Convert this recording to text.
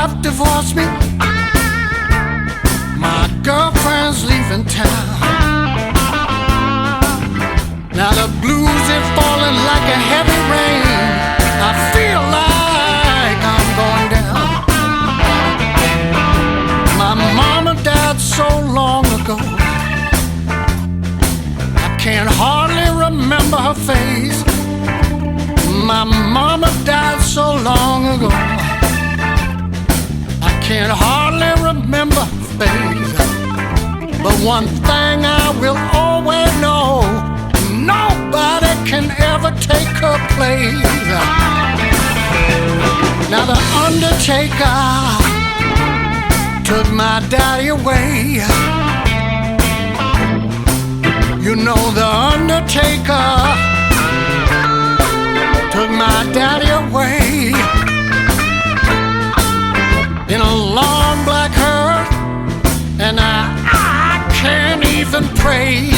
wife divorced me. My girlfriend's leaving town. Now the blues are falling like a heavy rain. I feel like I'm going down. My mama died so long ago, I can't hardly remember her face. My mama died so long ago, I can't hardly remember her face. But one thing I will always know, nobody can ever take her place. Now the undertaker took my daddy away. You know the undertaker took my daddy away in a long black hearse, and I can't even pray.